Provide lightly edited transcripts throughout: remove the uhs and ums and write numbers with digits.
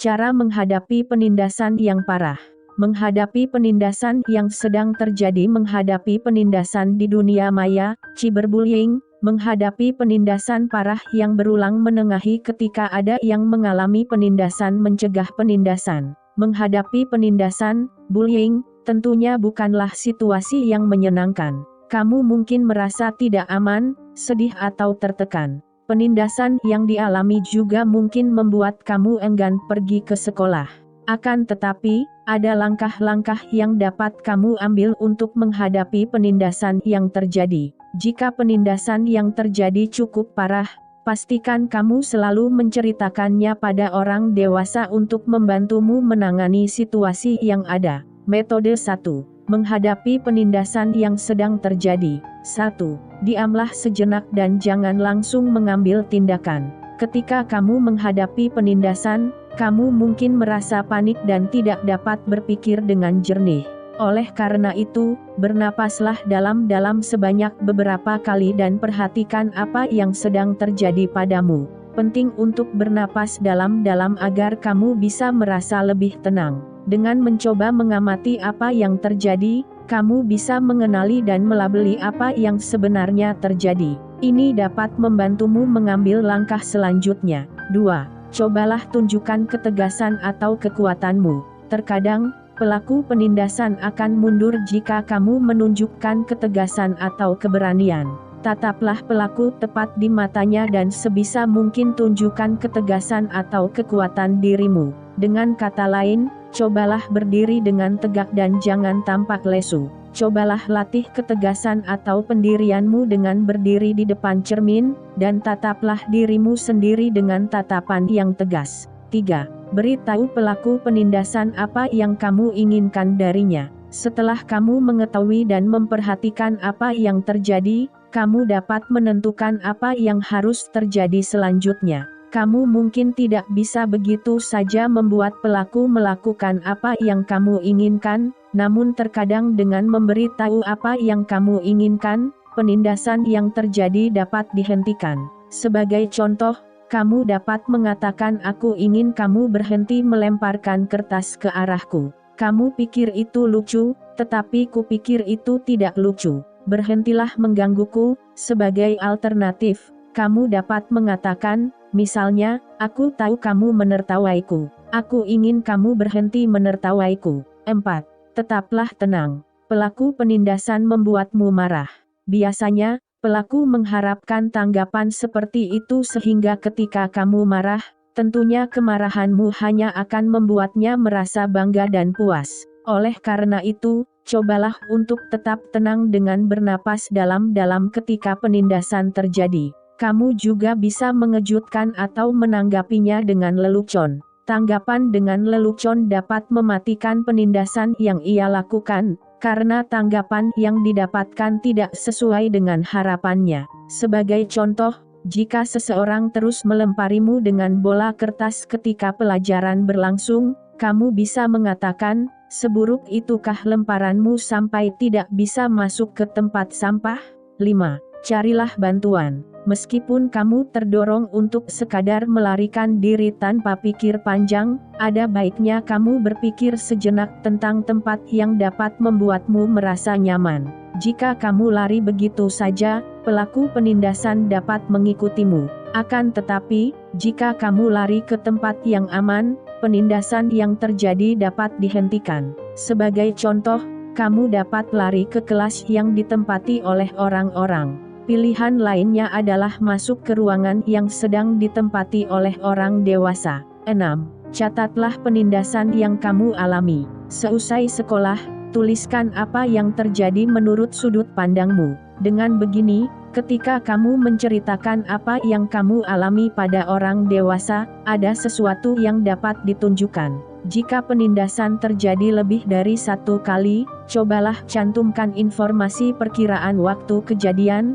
Cara menghadapi penindasan yang parah. Menghadapi penindasan yang sedang terjadi. Menghadapi penindasan di dunia maya, cyberbullying, menghadapi penindasan parah yang berulang menengahi ketika ada yang mengalami penindasan. Mencegah penindasan. Menghadapi penindasan, bullying, tentunya bukanlah situasi yang menyenangkan. Kamu mungkin merasa tidak aman, sedih atau tertekan. Penindasan yang dialami juga mungkin membuat kamu enggan pergi ke sekolah. Akan tetapi, ada langkah-langkah yang dapat kamu ambil untuk menghadapi penindasan yang terjadi. Jika penindasan yang terjadi cukup parah, pastikan kamu selalu menceritakannya pada orang dewasa untuk membantumu menangani situasi yang ada. Metode 1. Menghadapi penindasan yang sedang terjadi. 1. Diamlah sejenak dan jangan langsung mengambil tindakan. Ketika kamu menghadapi penindasan, kamu mungkin merasa panik dan tidak dapat berpikir dengan jernih. Oleh karena itu, bernapaslah dalam-dalam sebanyak beberapa kali dan perhatikan apa yang sedang terjadi padamu. Penting untuk bernapas dalam-dalam agar kamu bisa merasa lebih tenang. Dengan mencoba mengamati apa yang terjadi, kamu bisa mengenali dan melabeli apa yang sebenarnya terjadi. Ini dapat membantumu mengambil langkah selanjutnya. 2. Cobalah tunjukkan ketegasan atau kekuatanmu. Terkadang, pelaku penindasan akan mundur jika kamu menunjukkan ketegasan atau keberanian. Tataplah pelaku tepat di matanya dan sebisa mungkin tunjukkan ketegasan atau kekuatan dirimu. Dengan kata lain, cobalah berdiri dengan tegak dan jangan tampak lesu. Cobalah latih ketegasan atau pendirianmu dengan berdiri di depan cermin, dan tataplah dirimu sendiri dengan tatapan yang tegas. 3. Beritahu pelaku penindasan apa yang kamu inginkan darinya. Setelah kamu mengetahui dan memperhatikan apa yang terjadi, kamu dapat menentukan apa yang harus terjadi selanjutnya. Kamu mungkin tidak bisa begitu saja membuat pelaku melakukan apa yang kamu inginkan, namun terkadang dengan memberitahu apa yang kamu inginkan, penindasan yang terjadi dapat dihentikan. Sebagai contoh, kamu dapat mengatakan, "Aku ingin kamu berhenti melemparkan kertas ke arahku. Kamu pikir itu lucu, tetapi kupikir itu tidak lucu. Berhentilah menggangguku." Sebagai alternatif, kamu dapat mengatakan, misalnya, "Aku tahu kamu menertawaiku. Aku ingin kamu berhenti menertawaiku." 4. Tetaplah tenang. Pelaku penindasan membuatmu marah. Biasanya, pelaku mengharapkan tanggapan seperti itu sehingga ketika kamu marah, tentunya kemarahanmu hanya akan membuatnya merasa bangga dan puas. Oleh karena itu, cobalah untuk tetap tenang dengan bernapas dalam-dalam ketika penindasan terjadi. Kamu juga bisa mengejutkan atau menanggapinya dengan lelucon. Tanggapan dengan lelucon dapat mematikan penindasan yang ia lakukan, karena tanggapan yang didapatkan tidak sesuai dengan harapannya. Sebagai contoh, jika seseorang terus melemparimu dengan bola kertas ketika pelajaran berlangsung, kamu bisa mengatakan, "Seburuk itukah lemparanmu sampai tidak bisa masuk ke tempat sampah?" 5. Carilah bantuan. Meskipun kamu terdorong untuk sekadar melarikan diri tanpa pikir panjang, ada baiknya kamu berpikir sejenak tentang tempat yang dapat membuatmu merasa nyaman. Jika kamu lari begitu saja, pelaku penindasan dapat mengikutimu. Akan tetapi, jika kamu lari ke tempat yang aman, penindasan yang terjadi dapat dihentikan. Sebagai contoh, kamu dapat lari ke kelas yang ditempati oleh orang-orang. Pilihan lainnya adalah masuk ke ruangan yang sedang ditempati oleh orang dewasa. 6. Catatlah penindasan yang kamu alami. Seusai sekolah, tuliskan apa yang terjadi menurut sudut pandangmu. Dengan begini, ketika kamu menceritakan apa yang kamu alami pada orang dewasa, ada sesuatu yang dapat ditunjukkan. Jika penindasan terjadi lebih dari satu kali, cobalah cantumkan informasi perkiraan waktu kejadian,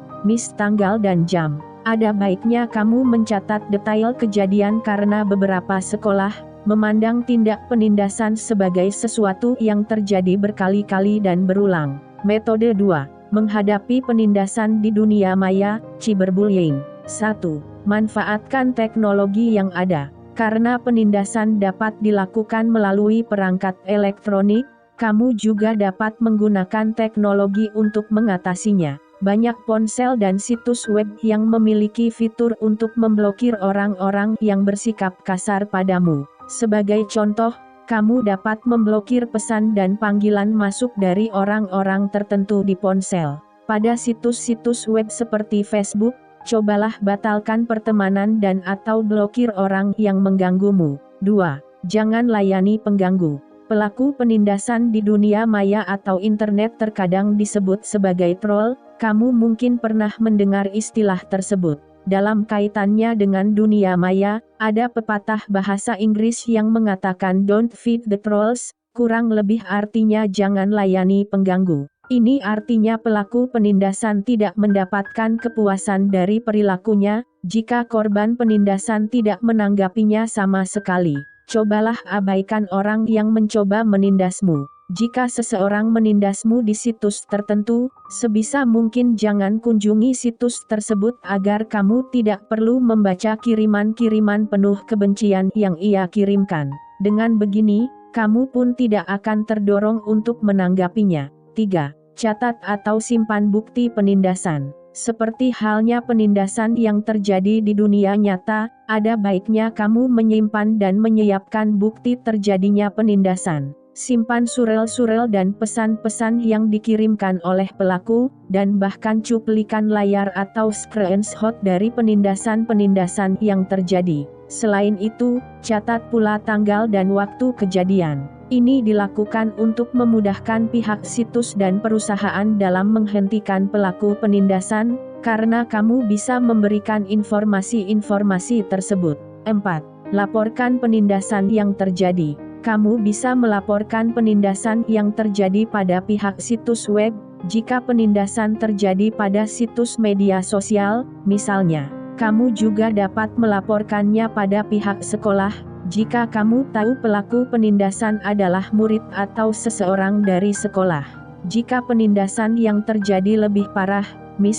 tanggal dan jam. Ada baiknya kamu mencatat detail kejadian karena beberapa sekolah memandang tindak penindasan sebagai sesuatu yang terjadi berkali-kali dan berulang. Metode 2. Menghadapi penindasan di dunia maya, cyberbullying. 1. Manfaatkan teknologi yang ada. Karena penindasan dapat dilakukan melalui perangkat elektronik, kamu juga dapat menggunakan teknologi untuk mengatasinya. Banyak ponsel dan situs web yang memiliki fitur untuk memblokir orang-orang yang bersikap kasar padamu. Sebagai contoh, kamu dapat memblokir pesan dan panggilan masuk dari orang-orang tertentu di ponsel. Pada situs-situs web seperti Facebook, cobalah batalkan pertemanan dan atau blokir orang yang mengganggumu. 2. Jangan layani pengganggu. Pelaku penindasan di dunia maya atau internet terkadang disebut sebagai troll. Kamu mungkin pernah mendengar istilah tersebut. Dalam kaitannya dengan dunia maya, ada pepatah bahasa Inggris yang mengatakan "Don't feed the trolls", kurang lebih artinya jangan layani pengganggu. Ini artinya pelaku penindasan tidak mendapatkan kepuasan dari perilakunya, jika korban penindasan tidak menanggapinya sama sekali. Cobalah abaikan orang yang mencoba menindasmu. Jika seseorang menindasmu di situs tertentu, sebisa mungkin jangan kunjungi situs tersebut agar kamu tidak perlu membaca kiriman-kiriman penuh kebencian yang ia kirimkan. Dengan begini, kamu pun tidak akan terdorong untuk menanggapinya. 3. Catat atau simpan bukti penindasan. Seperti halnya penindasan yang terjadi di dunia nyata, ada baiknya kamu menyimpan dan menyiapkan bukti terjadinya penindasan. Simpan surel-surel dan pesan-pesan yang dikirimkan oleh pelaku, dan bahkan cuplikan layar atau screenshot dari penindasan-penindasan yang terjadi. Selain itu, catat pula tanggal dan waktu kejadian. Ini dilakukan untuk memudahkan pihak situs dan perusahaan dalam menghentikan pelaku penindasan, karena kamu bisa memberikan informasi-informasi tersebut. 4. Laporkan penindasan yang terjadi. Kamu bisa melaporkan penindasan yang terjadi pada pihak situs web, jika penindasan terjadi pada situs media sosial, misalnya. Kamu juga dapat melaporkannya pada pihak sekolah, jika kamu tahu pelaku penindasan adalah murid atau seseorang dari sekolah. Jika penindasan yang terjadi lebih parah,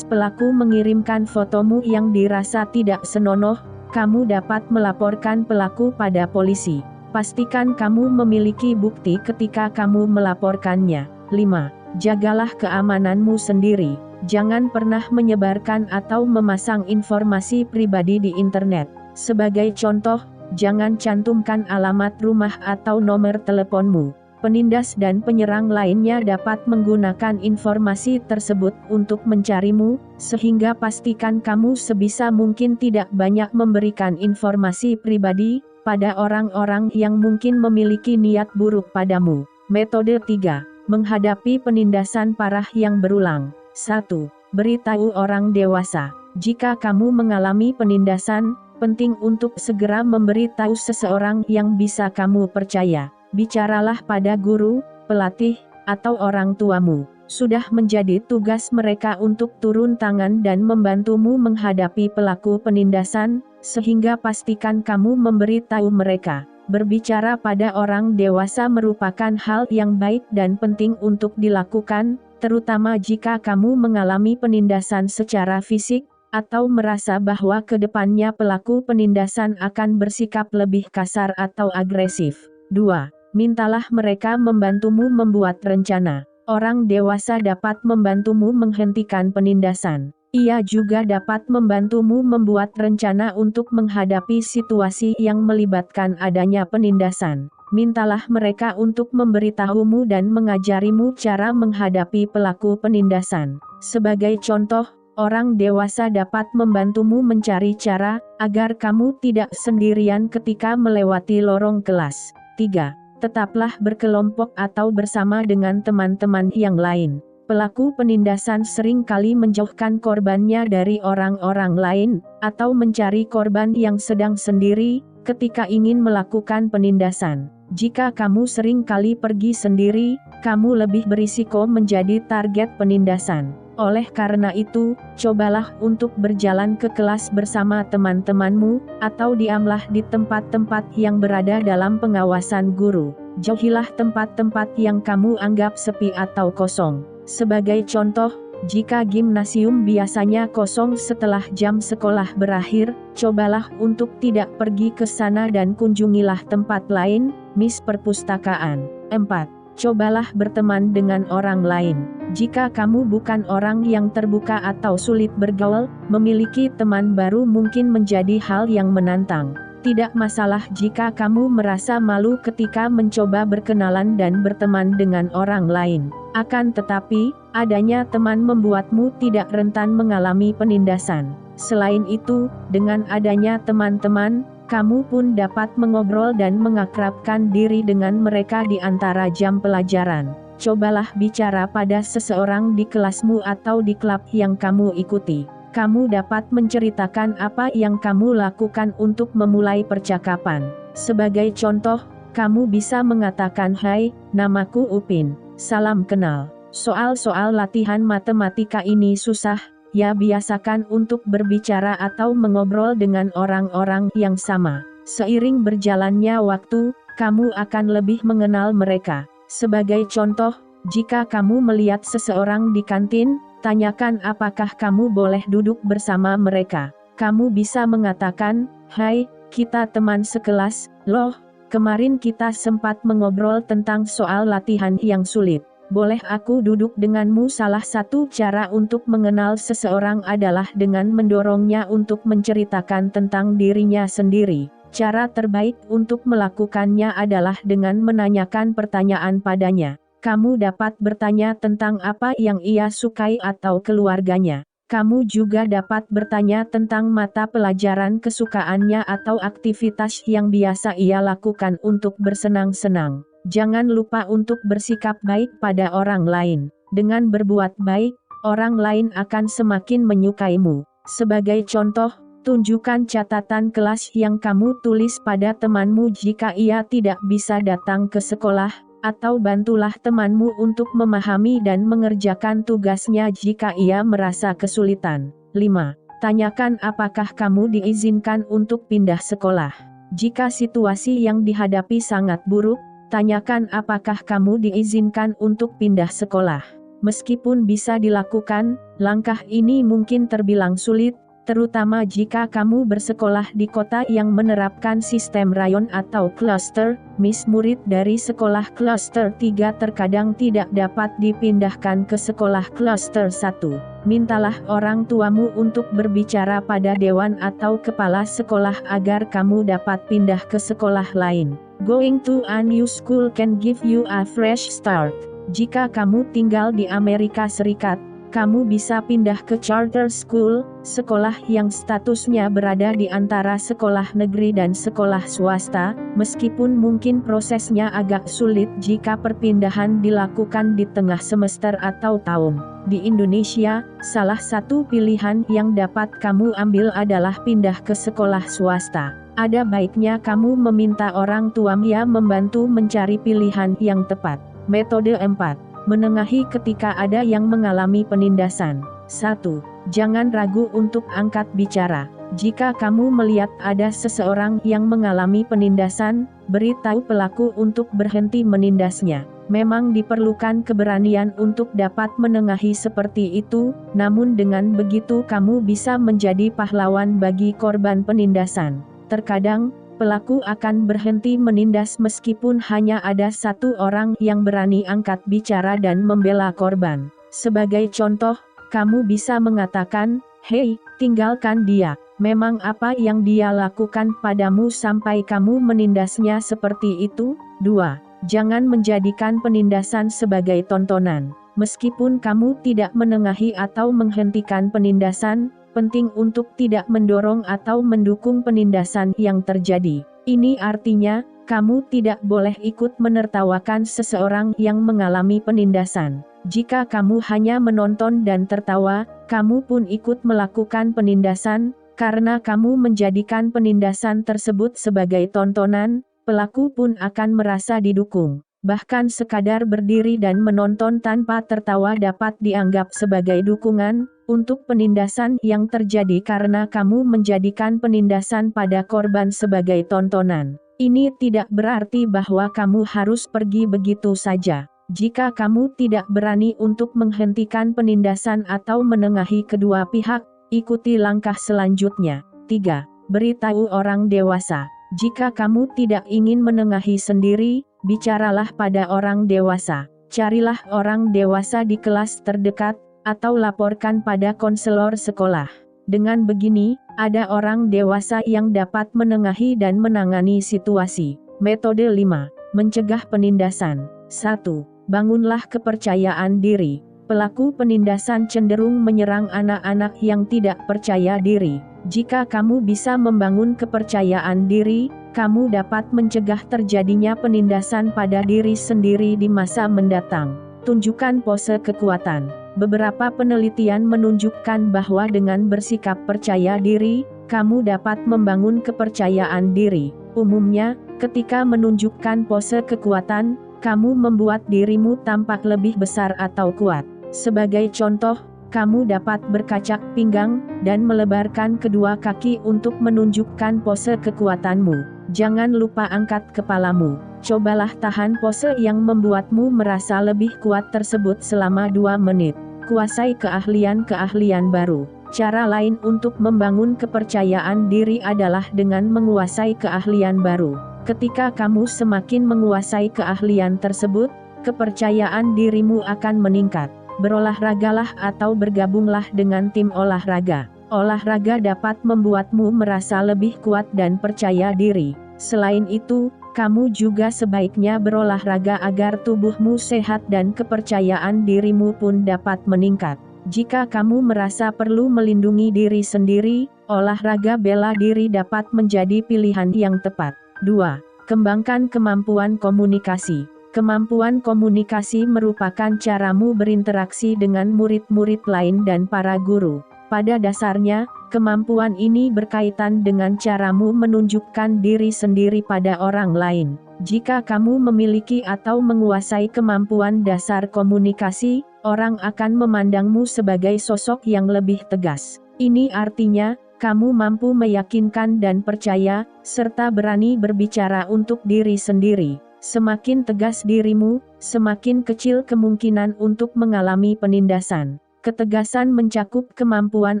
pelaku mengirimkan fotomu yang dirasa tidak senonoh, kamu dapat melaporkan pelaku pada polisi. Pastikan kamu memiliki bukti ketika kamu melaporkannya. 5. Jagalah keamananmu sendiri. Jangan pernah menyebarkan atau memasang informasi pribadi di internet. Sebagai contoh, jangan cantumkan alamat rumah atau nomor teleponmu. Penindas dan penyerang lainnya dapat menggunakan informasi tersebut untuk mencarimu, sehingga pastikan kamu sebisa mungkin tidak banyak memberikan informasi pribadi pada orang-orang yang mungkin memiliki niat buruk padamu. Metode 3. Menghadapi penindasan parah yang berulang. 1. Beritahu orang dewasa. Jika kamu mengalami penindasan, penting untuk segera memberitahu seseorang yang bisa kamu percaya. Bicaralah pada guru, pelatih, atau orang tuamu. Sudah menjadi tugas mereka untuk turun tangan dan membantumu menghadapi pelaku penindasan, sehingga pastikan kamu memberitahu mereka. Berbicara pada orang dewasa merupakan hal yang baik dan penting untuk dilakukan, terutama jika kamu mengalami penindasan secara fisik, atau merasa bahwa ke depannya pelaku penindasan akan bersikap lebih kasar atau agresif. 2. Mintalah mereka membantumu membuat rencana. Orang dewasa dapat membantumu menghentikan penindasan. Ia juga dapat membantumu membuat rencana untuk menghadapi situasi yang melibatkan adanya penindasan. Mintalah mereka untuk memberitahumu dan mengajarimu cara menghadapi pelaku penindasan. Sebagai contoh, orang dewasa dapat membantumu mencari cara agar kamu tidak sendirian ketika melewati lorong kelas. 3. Tetaplah berkelompok atau bersama dengan teman-teman yang lain. Pelaku penindasan sering kali menjauhkan korbannya dari orang-orang lain, atau mencari korban yang sedang sendiri, ketika ingin melakukan penindasan. Jika kamu sering kali pergi sendiri, kamu lebih berisiko menjadi target penindasan. Oleh karena itu, cobalah untuk berjalan ke kelas bersama teman-temanmu, atau diamlah di tempat-tempat yang berada dalam pengawasan guru. Jauhilah tempat-tempat yang kamu anggap sepi atau kosong. Sebagai contoh, Jika gimnasium biasanya kosong setelah jam sekolah berakhir, cobalah untuk tidak pergi ke sana dan kunjungilah tempat lain, Miss Perpustakaan. 4. Cobalah berteman dengan orang lain. Jika kamu bukan orang yang terbuka atau sulit bergaul, memiliki teman baru mungkin menjadi hal yang menantang. Tidak masalah jika kamu merasa malu ketika mencoba berkenalan dan berteman dengan orang lain. Akan tetapi, adanya teman membuatmu tidak rentan mengalami penindasan. Selain itu, dengan adanya teman-teman, kamu pun dapat mengobrol dan mengakrabkan diri dengan mereka di antara jam pelajaran. Cobalah bicara pada seseorang di kelasmu atau di klub yang kamu ikuti. Kamu dapat menceritakan apa yang kamu lakukan untuk memulai percakapan. Sebagai contoh, kamu bisa mengatakan, "Hai, namaku Upin. Salam kenal." Soal-soal latihan matematika ini susah, ya biasakan untuk berbicara atau mengobrol dengan orang-orang yang sama. Seiring berjalannya waktu, kamu akan lebih mengenal mereka. Sebagai contoh, jika kamu melihat seseorang di kantin, tanyakan apakah kamu boleh duduk bersama mereka. Kamu bisa mengatakan, "Hai, kita teman sekelas, loh, kemarin kita sempat mengobrol tentang soal latihan yang sulit. Boleh aku duduk denganmu?" Salah satu cara untuk mengenal seseorang adalah dengan mendorongnya untuk menceritakan tentang dirinya sendiri. Cara terbaik untuk melakukannya adalah dengan menanyakan pertanyaan padanya. Kamu dapat bertanya tentang apa yang ia sukai atau keluarganya. Kamu juga dapat bertanya tentang mata pelajaran kesukaannya atau aktivitas yang biasa ia lakukan untuk bersenang-senang. Jangan lupa untuk bersikap baik pada orang lain. Dengan berbuat baik, orang lain akan semakin menyukaimu. Sebagai contoh, tunjukkan catatan kelas yang kamu tulis pada temanmu jika ia tidak bisa datang ke sekolah, atau bantulah temanmu untuk memahami dan mengerjakan tugasnya jika ia merasa kesulitan. 5. Tanyakan apakah kamu diizinkan untuk pindah sekolah. Jika situasi yang dihadapi sangat buruk, tanyakan apakah kamu diizinkan untuk pindah sekolah. Meskipun bisa dilakukan, langkah ini mungkin terbilang sulit, terutama jika kamu bersekolah di kota yang menerapkan sistem rayon atau cluster. Murid dari sekolah cluster 3 terkadang tidak dapat dipindahkan ke sekolah cluster 1. Mintalah orang tuamu untuk berbicara pada dewan atau kepala sekolah agar kamu dapat pindah ke sekolah lain. Going to a new school can give you a fresh start. Jika kamu tinggal di Amerika Serikat, kamu bisa pindah ke charter school, sekolah yang statusnya berada di antara sekolah negeri dan sekolah swasta, meskipun mungkin prosesnya agak sulit jika perpindahan dilakukan di tengah semester atau tahun. Di Indonesia, salah satu pilihan yang dapat kamu ambil adalah pindah ke sekolah swasta. Ada baiknya kamu meminta orang tuamu membantu mencari pilihan yang tepat. Metode 4. Menengahi ketika ada yang mengalami penindasan. 1. Jangan ragu untuk angkat bicara. Jika kamu melihat ada seseorang yang mengalami penindasan, beritahu pelaku untuk berhenti menindasnya. Memang diperlukan keberanian untuk dapat menengahi seperti itu, namun dengan begitu kamu bisa menjadi pahlawan bagi korban penindasan. Terkadang, pelaku akan berhenti menindas meskipun hanya ada satu orang yang berani angkat bicara dan membela korban. Sebagai contoh, kamu bisa mengatakan, "Hei, tinggalkan dia. Memang apa yang dia lakukan padamu sampai kamu menindasnya seperti itu?" 2. Jangan menjadikan penindasan sebagai tontonan. Meskipun kamu tidak menengahi atau menghentikan penindasan, penting untuk tidak mendorong atau mendukung penindasan yang terjadi. Ini artinya, kamu tidak boleh ikut menertawakan seseorang yang mengalami penindasan. Jika kamu hanya menonton dan tertawa, kamu pun ikut melakukan penindasan, karena kamu menjadikan penindasan tersebut sebagai tontonan, pelaku pun akan merasa didukung. Bahkan sekadar berdiri dan menonton tanpa tertawa dapat dianggap sebagai dukungan untuk penindasan yang terjadi karena kamu menjadikan penindasan pada korban sebagai tontonan. Ini tidak berarti bahwa kamu harus pergi begitu saja. Jika kamu tidak berani untuk menghentikan penindasan atau menengahi kedua pihak, ikuti langkah selanjutnya. 3. Beritahu orang dewasa. Jika kamu tidak ingin menengahi sendiri, bicaralah pada orang dewasa. Carilah orang dewasa di kelas terdekat, atau laporkan pada konselor sekolah. Dengan begini, ada orang dewasa yang dapat menengahi dan menangani situasi. Metode 5. Mencegah penindasan. 1. Bangunlah kepercayaan diri. Pelaku penindasan cenderung menyerang anak-anak yang tidak percaya diri. Jika kamu bisa membangun kepercayaan diri, kamu dapat mencegah terjadinya penindasan pada diri sendiri di masa mendatang. Tunjukkan pose kekuatan. Beberapa penelitian menunjukkan bahwa dengan bersikap percaya diri, kamu dapat membangun kepercayaan diri. Umumnya, ketika menunjukkan pose kekuatan, kamu membuat dirimu tampak lebih besar atau kuat. Sebagai contoh, kamu dapat berkacak pinggang dan melebarkan kedua kaki untuk menunjukkan pose kekuatanmu. Jangan lupa angkat kepalamu. Cobalah tahan pose yang membuatmu merasa lebih kuat tersebut selama 2 menit. Kuasai keahlian-keahlian baru. Cara lain untuk membangun kepercayaan diri adalah dengan menguasai keahlian baru. Ketika kamu semakin menguasai keahlian tersebut, kepercayaan dirimu akan meningkat. Berolahragalah atau bergabunglah dengan tim olahraga. Olahraga dapat membuatmu merasa lebih kuat dan percaya diri. Selain itu, kamu juga sebaiknya berolahraga agar tubuhmu sehat dan kepercayaan dirimu pun dapat meningkat. Jika kamu merasa perlu melindungi diri sendiri, olahraga bela diri dapat menjadi pilihan yang tepat. 2. Kembangkan kemampuan komunikasi. Kemampuan komunikasi merupakan caramu berinteraksi dengan murid-murid lain dan para guru. Pada dasarnya, kemampuan ini berkaitan dengan caramu menunjukkan diri sendiri pada orang lain. Jika kamu memiliki atau menguasai kemampuan dasar komunikasi, orang akan memandangmu sebagai sosok yang lebih tegas. Ini artinya, kamu mampu meyakinkan dan percaya, serta berani berbicara untuk diri sendiri. Semakin tegas dirimu, semakin kecil kemungkinan untuk mengalami penindasan. Ketegasan mencakup kemampuan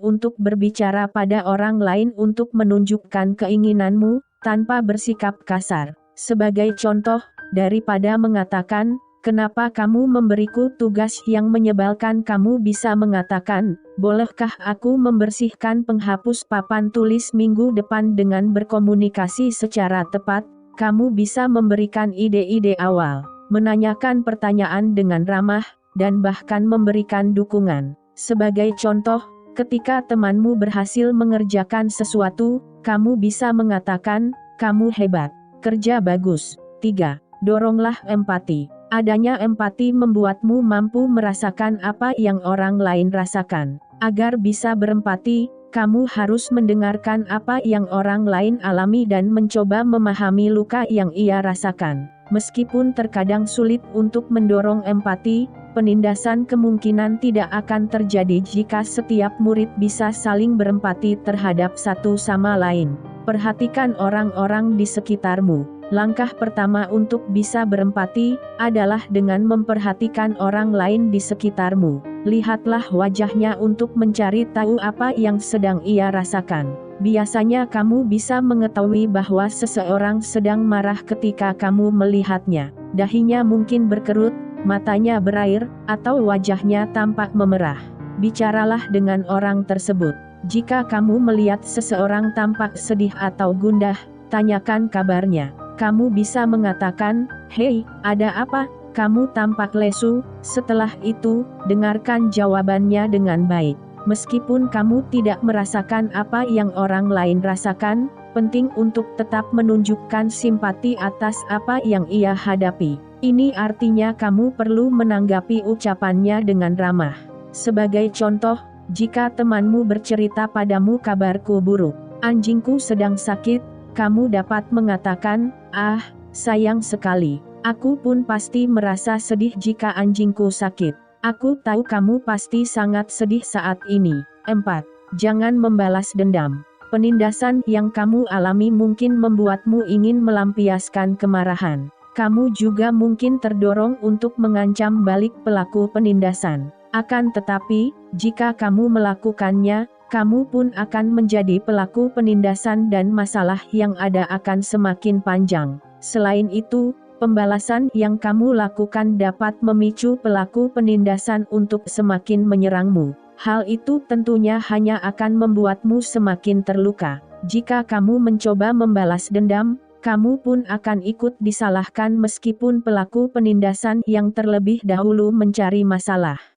untuk berbicara pada orang lain untuk menunjukkan keinginanmu, tanpa bersikap kasar. Sebagai contoh, daripada mengatakan, "Kenapa kamu memberiku tugas yang menyebalkan?" kamu bisa mengatakan, "Bolehkah aku membersihkan penghapus papan tulis minggu depan?" Dengan berkomunikasi secara tepat, kamu bisa memberikan ide-ide awal, menanyakan pertanyaan dengan ramah, dan bahkan memberikan dukungan. Sebagai contoh, ketika temanmu berhasil mengerjakan sesuatu, kamu bisa mengatakan, "Kamu hebat, kerja bagus." 3. Doronglah empati. Adanya empati membuatmu mampu merasakan apa yang orang lain rasakan. Agar bisa berempati, kamu harus mendengarkan apa yang orang lain alami dan mencoba memahami luka yang ia rasakan. Meskipun terkadang sulit untuk mendorong empati, penindasan kemungkinan tidak akan terjadi jika setiap murid bisa saling berempati terhadap satu sama lain. Perhatikan orang-orang di sekitarmu. Langkah pertama untuk bisa berempati adalah dengan memperhatikan orang lain di sekitarmu. Lihatlah wajahnya untuk mencari tahu apa yang sedang ia rasakan. Biasanya kamu bisa mengetahui bahwa seseorang sedang marah ketika kamu melihatnya. Dahinya mungkin berkerut, matanya berair, atau wajahnya tampak memerah. Bicaralah dengan orang tersebut. Jika kamu melihat seseorang tampak sedih atau gundah, tanyakan kabarnya. Kamu bisa mengatakan, "Hei, ada apa? Kamu tampak lesu." Setelah itu, dengarkan jawabannya dengan baik. Meskipun kamu tidak merasakan apa yang orang lain rasakan, penting untuk tetap menunjukkan simpati atas apa yang ia hadapi. Ini artinya kamu perlu menanggapi ucapannya dengan ramah. Sebagai contoh, jika temanmu bercerita padamu, "Kabarku buruk, anjingku sedang sakit," kamu dapat mengatakan, "Ah, sayang sekali. Aku pun pasti merasa sedih jika anjingku sakit. Aku tahu kamu pasti sangat sedih saat ini." 4. Jangan membalas dendam. Penindasan yang kamu alami mungkin membuatmu ingin melampiaskan kemarahan. kamu juga mungkin terdorong untuk mengancam balik pelaku penindasan. Akan tetapi, jika kamu melakukannya, kamu pun akan menjadi pelaku penindasan dan masalah yang ada akan semakin panjang. Selain itu, pembalasan yang kamu lakukan dapat memicu pelaku penindasan untuk semakin menyerangmu. Hal itu tentunya hanya akan membuatmu semakin terluka. Jika kamu mencoba membalas dendam, kamu pun akan ikut disalahkan meskipun pelaku penindasan yang terlebih dahulu mencari masalah.